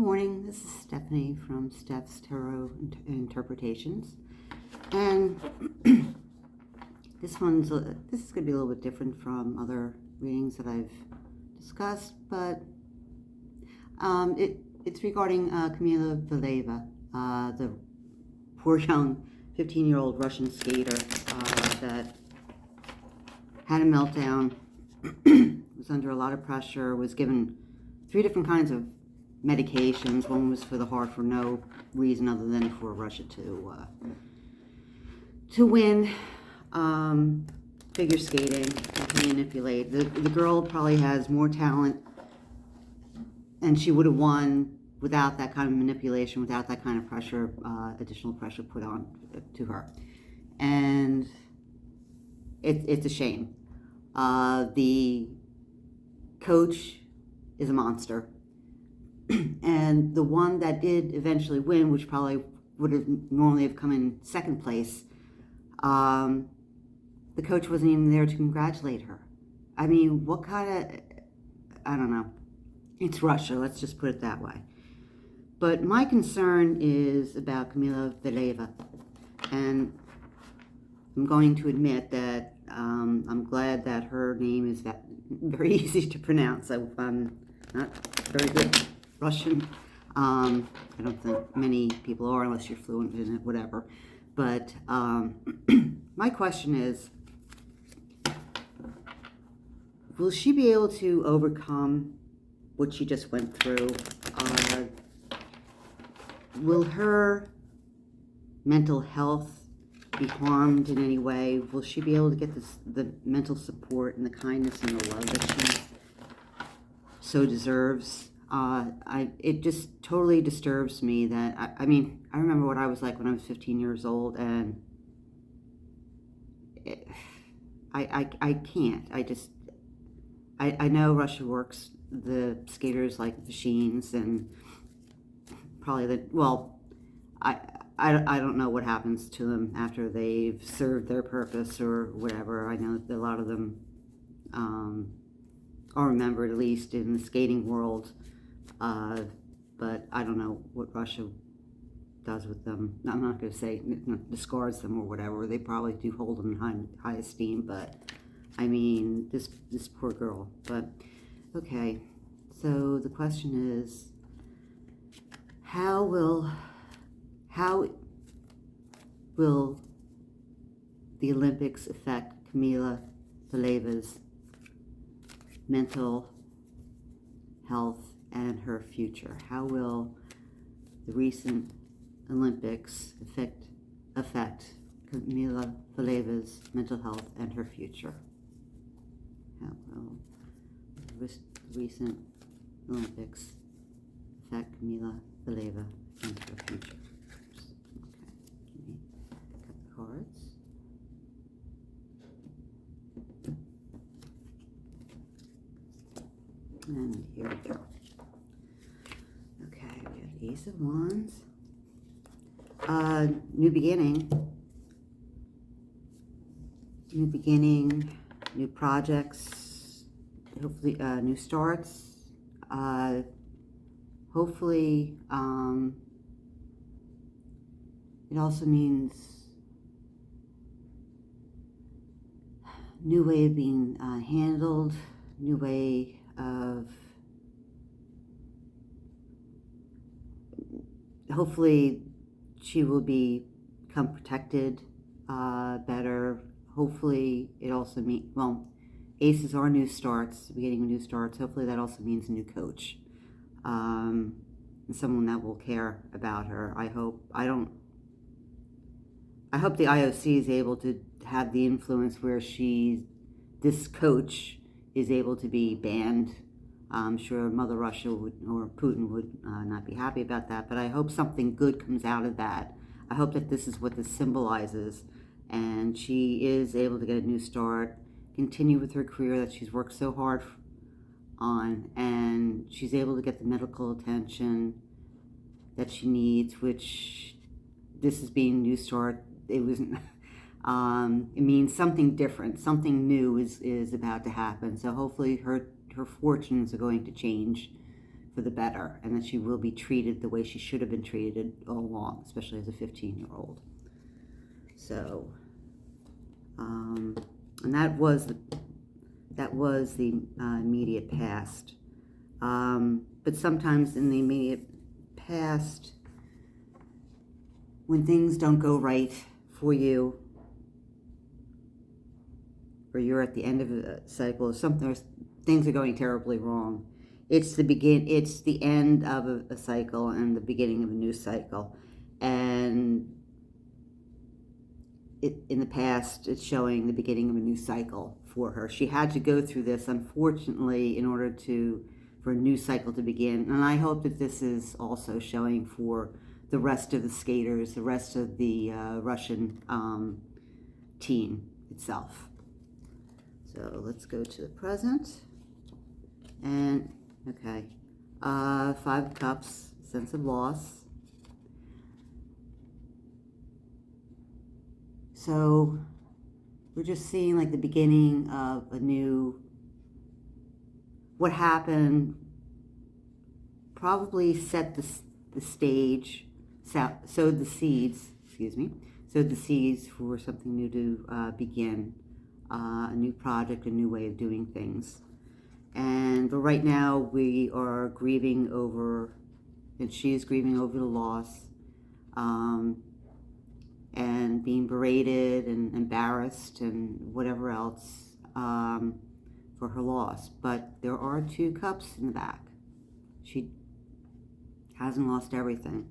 morning, this is Stephanie from Steph's Tarot Interpretations, and this is going to be a little bit different from other readings that I've discussed, but it's regarding Kamila Valieva, the poor young 15-year-old Russian skater that had a meltdown, was under a lot of pressure, was given 3 different kinds of medications. One was for the heart for no reason other than for Russia to win. Figure skating, to manipulate. The girl probably has more talent, and she would have won without that kind of manipulation, without that kind of pressure, additional pressure put on to her. And it's a shame. The coach is a monster. And the one that did eventually win, which probably would have normally have come in second place, the coach wasn't even there to congratulate her. I mean, what kind of, I don't know. It's Russia, let's just put it that way. But my concern is about Kamila Valieva. And I'm going to admit that I'm glad that her name is very easy to pronounce. I'm not very good Russian. I don't think many people are unless you're fluent in it, whatever. But my question is, will she be able to overcome what she just went through? Will her mental health be harmed in any way? Will she be able to get the mental support and the kindness and the love that she so deserves? It just totally disturbs me that, I mean, I remember what I was like when I was 15 years old, and I can't. I know Russia works the skaters like machines, and probably I don't know what happens to them after they've served their purpose or whatever. I know that a lot of them are remembered, at least in the skating world. But I don't know what Russia does with them. I'm not going to say discards them or whatever. They probably do hold them in high esteem, but I mean, this poor girl. But okay, so the question is, how will the Olympics affect Kamila Valieva's mental health and her future? How will the recent Olympics affect Kamila Valieva's mental health and her future? How will the recent Olympics affect Kamila Valieva and her future? Okay, let me cut the cards. And here we go. Okay, we have Ace of Wands. New beginning, new projects, hopefully new starts. Hopefully, it also means new way of being handled, new way of, hopefully she will become protected better. Hopefully it also means, well, aces are new starts, beginning of new starts. Hopefully that also means a new coach, and someone that will care about her. I hope the IOC is able to have the influence where this coach is able to be banned. I'm sure Mother Russia or Putin would not be happy about that, but I hope something good comes out of that. I hope that this is what this symbolizes, and she is able to get a new start, continue with her career that she's worked so hard on, and she's able to get the medical attention that she needs, which this is being a new start. It wasn't. It means something different, something new is about to happen. So hopefully her fortunes are going to change for the better, and that she will be treated the way she should have been treated all along, especially as a 15-year-old. So, and that was the immediate past. But sometimes in the immediate past, when things don't go right for you, or you're at the end of a cycle, or things are going terribly wrong, it's the end of a cycle and the beginning of a new cycle. And in the past, it's showing the beginning of a new cycle for her. She had to go through this, unfortunately, in order for a new cycle to begin. And I hope that this is also showing for the rest of the skaters, the rest of the Russian team itself. So let's go to the present. And, okay, 5 of Cups, sense of loss. So we're just seeing like the beginning of what happened probably set the stage, sowed the seeds for something new to begin, a new project, a new way of doing things. But right now we are grieving over, and she is grieving over the loss, and being berated and embarrassed and whatever else for her loss. But there are 2 cups in the back. She hasn't lost everything,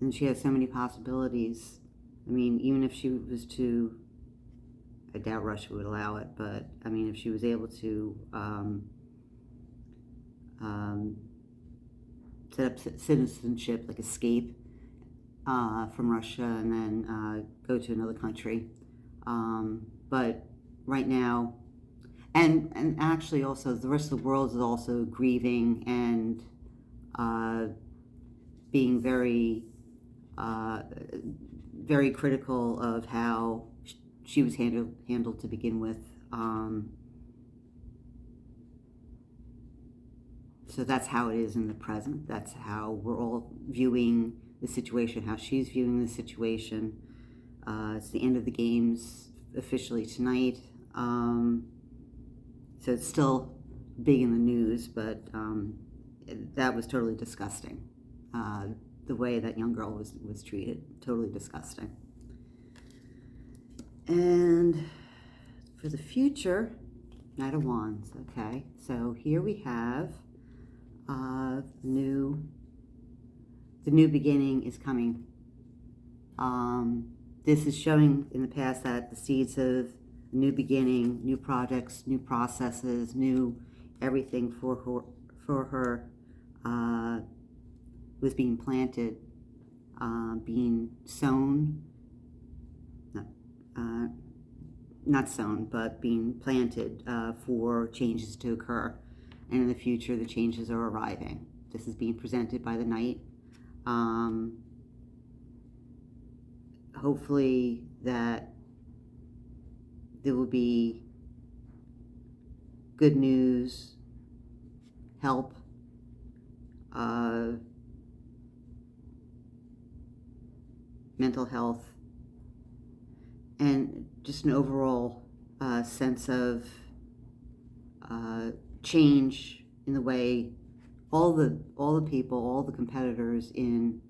and she has so many possibilities. I mean, even if she was to, I doubt Russia would allow it, but I mean, if she was able to set up citizenship, like escape from Russia and then go to another country. But right now, and actually also the rest of the world is also grieving and being very, very critical of how she was handled to begin with. So that's how it is in the present. That's how we're all viewing the situation, how she's viewing the situation. It's the end of the games officially tonight. So it's still big in the news, but that was totally disgusting. The way that young girl was treated, totally disgusting. And for the future, Knight of Wands, okay? So here we have the new beginning is coming. This is showing in the past that the seeds of a new beginning, new projects, new processes, new everything for her was being planted, being sown, not sown, but being planted for changes to occur. And in the future, the changes are arriving. This is being presented by the Knight. Hopefully that there will be good news, help, mental health, and just an overall sense of change in the way all the people, all the competitors in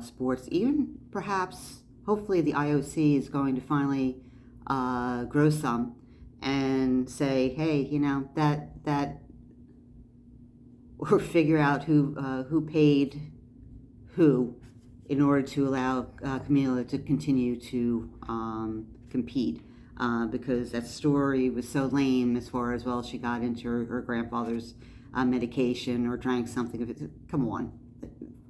sports, even perhaps, hopefully the IOC is going to finally grow some and say, hey, you know, that or figure out who paid who in order to allow Kamila to continue to compete. Because that story was so lame as far as, well, she got into her grandfather's medication or drank something. Come on.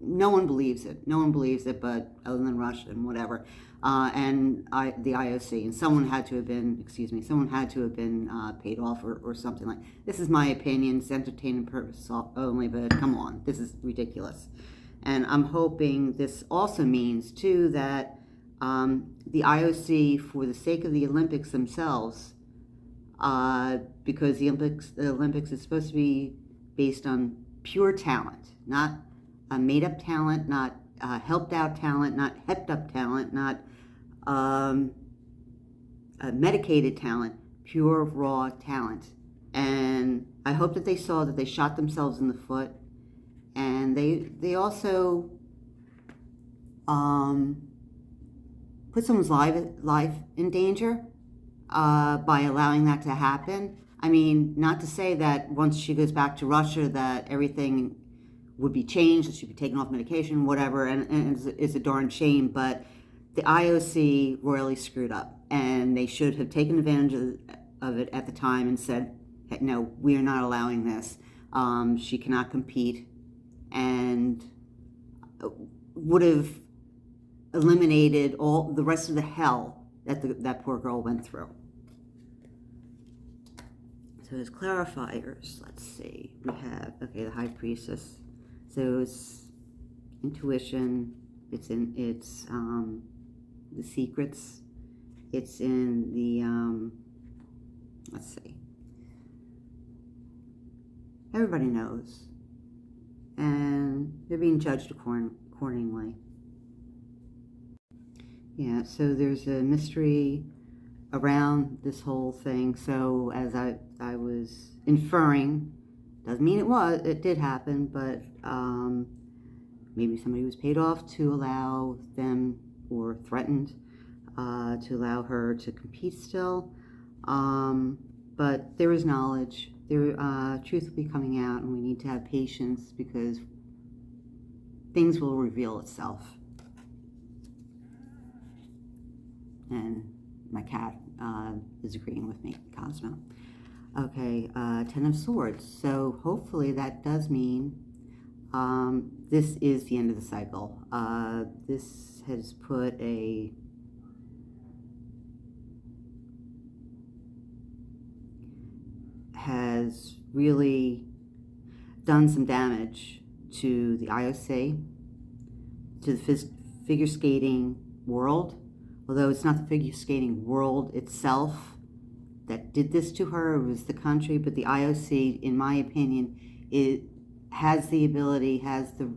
No one believes it. No one believes it, but other than Russia and whatever. And the IOC. And someone had to have been paid off or something like. This is my opinion. It's entertainment purpose only, but come on. This is ridiculous. And I'm hoping this also means, too, that the IOC, for the sake of the Olympics themselves, because the Olympics is supposed to be based on pure talent, not a made-up talent, not helped out talent, not hepped up talent, not medicated talent, pure raw talent. And I hope that they saw that they shot themselves in the foot, and they also put someone's life in danger by allowing that to happen. I mean, not to say that once she goes back to Russia that everything would be changed, that she'd be taken off medication, whatever, and it's a darn shame, but the IOC royally screwed up, and they should have taken advantage of it at the time and said, hey, no, we are not allowing this. She cannot compete, and would have eliminated all the rest of the hell that that poor girl went through. So as clarifiers, let's see, we have, okay, the High Priestess. So it's intuition, it's in the secrets, it's in the, let's see, everybody knows, and they're being judged accordingly. Yeah, so there's a mystery around this whole thing. So as I was inferring, doesn't mean it did happen, but maybe somebody was paid off to allow them, or threatened to allow her to compete still. But there is knowledge. Truth will be coming out, and we need to have patience because things will reveal itself. And my cat is agreeing with me, Cosmo. Okay, Ten of Swords. So hopefully that does mean this is the end of the cycle. This has put has really done some damage to the IOC, to the figure skating world. Although it's not the figure skating world itself that did this to her, it was the country, but the IOC, in my opinion, it has the ability, has the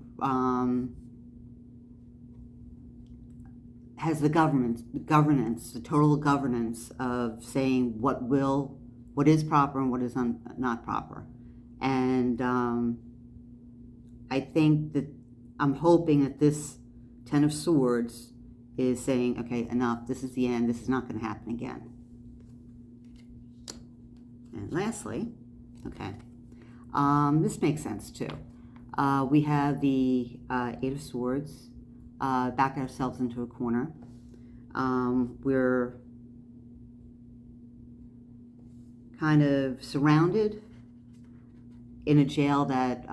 governance, the total governance of saying what is proper and what is not proper. And I think that, I'm hoping that this Ten of Swords is saying, okay, enough, this is the end, this is not going to happen again. And lastly, okay, this makes sense too. We have the Eight of Swords, back ourselves into a corner. We're kind of surrounded in a jail that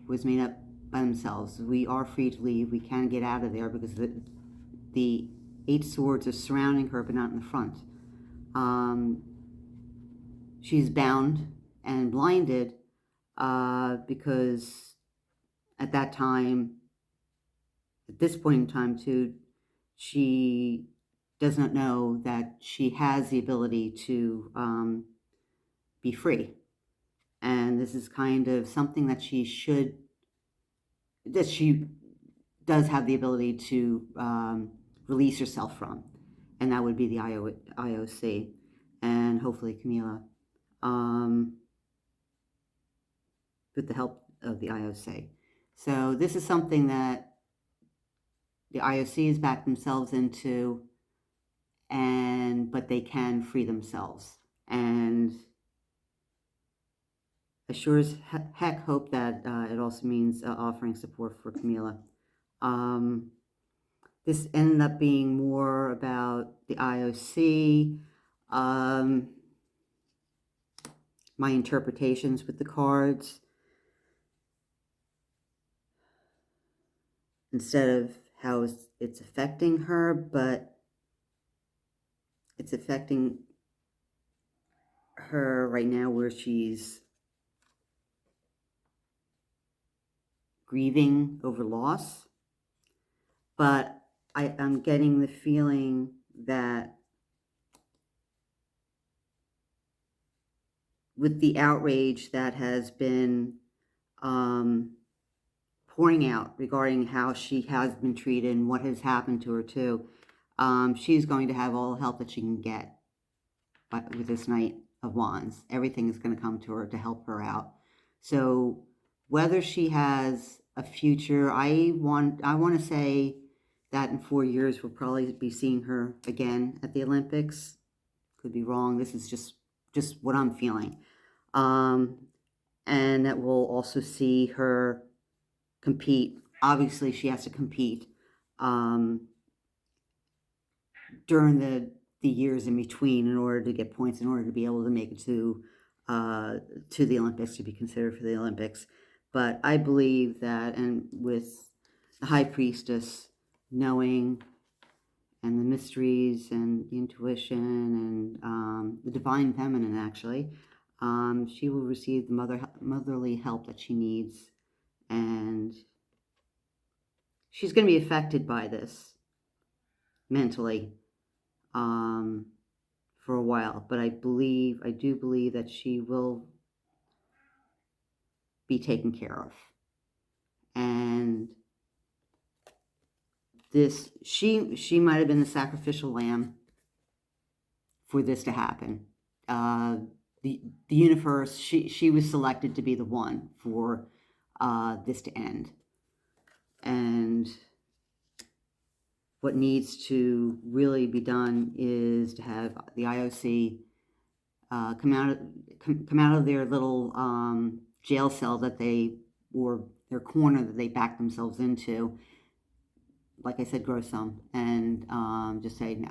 was made up by themselves. We are free to leave. We can get out of there because the Eight Swords are surrounding her, but not in the front. She's bound and blinded because at that time, at this point in time too, she does not know that she has the ability to be free. And this is kind of something that she does have the ability to release herself from, and that would be the IOC, and hopefully Kamila, with the help of the IOC. So this is something that the IOC has backed themselves into, but they can free themselves. And I sure as heck hope that it also means offering support for Kamila. This ended up being more about the IOC, my interpretations with the cards, instead of how it's affecting her, but it's affecting her right now where she's grieving over loss. But I'm getting the feeling that with the outrage that has been pouring out regarding how she has been treated and what has happened to her too. She's going to have all the help that she can get with this Knight of Wands. Everything is going to come to her to help her out. So whether she has a future, I want to say that in 4 years we'll probably be seeing her again at the Olympics. Could be wrong. This is just what I'm feeling. And that we'll also see her compete. Obviously, she has to compete during the years in between in order to get points, in order to be able to make it to the Olympics, to be considered for the Olympics. But I believe that, and with the High Priestess knowing, and the mysteries and the intuition and the divine feminine, actually, she will receive the motherly help that she needs, and she's going to be affected by this mentally for a while, but I do believe that she will be taken care of. And this, she might have been the sacrificial lamb for this to happen. The universe, she was selected to be the one for this to end. And what needs to really be done is to have the IOC come out of their little jail cell that they, or their corner that they backed themselves into. Like I said, grow some, and just say, no,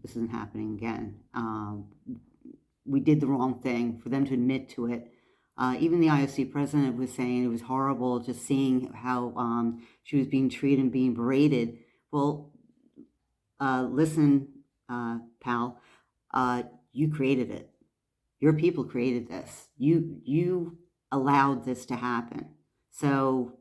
this isn't happening again. We did the wrong thing. For them to admit to it. Even the IOC president was saying it was horrible just seeing how she was being treated and being berated. Well, listen, pal, you created it. Your people created this. You allowed this to happen. So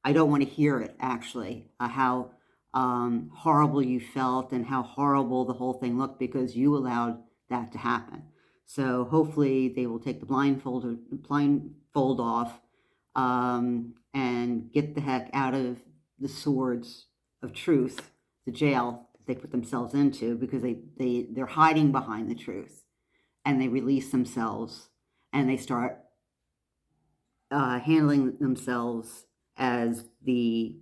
I don't want to hear it, actually, how horrible you felt and how horrible the whole thing looked, because you allowed that to happen. So hopefully they will take the blindfold off and get the heck out of the swords of truth, the jail they put themselves into, because they're hiding behind the truth, and they release themselves and they start handling themselves as the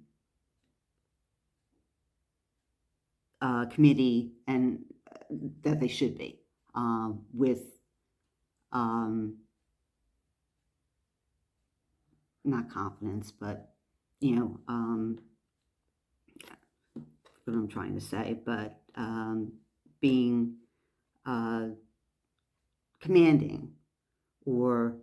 committee and that they should be, with not confidence, but what I'm trying to say, but being commanding, or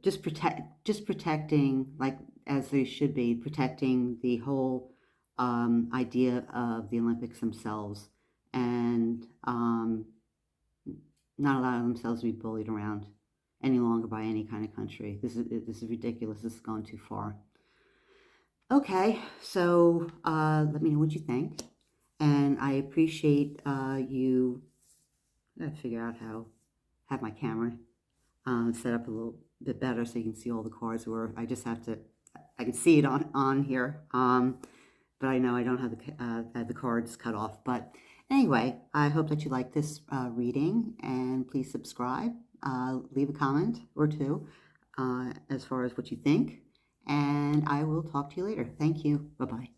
just protecting, like as they should be, protecting the whole idea of the Olympics themselves, and not allowing themselves to be bullied around any longer by any kind of country. This is ridiculous. This has gone too far. Okay, so let me know what you think, and I appreciate you. I gotta figure out how have my camera set up a little bit better so you can see all the cards. Where I just have to, I can see it on here, but I know I don't have the cards cut off. But anyway, I hope that you like this reading, and please subscribe. Leave a comment or two as far as what you think, and I will talk to you later. Thank you. Bye-bye.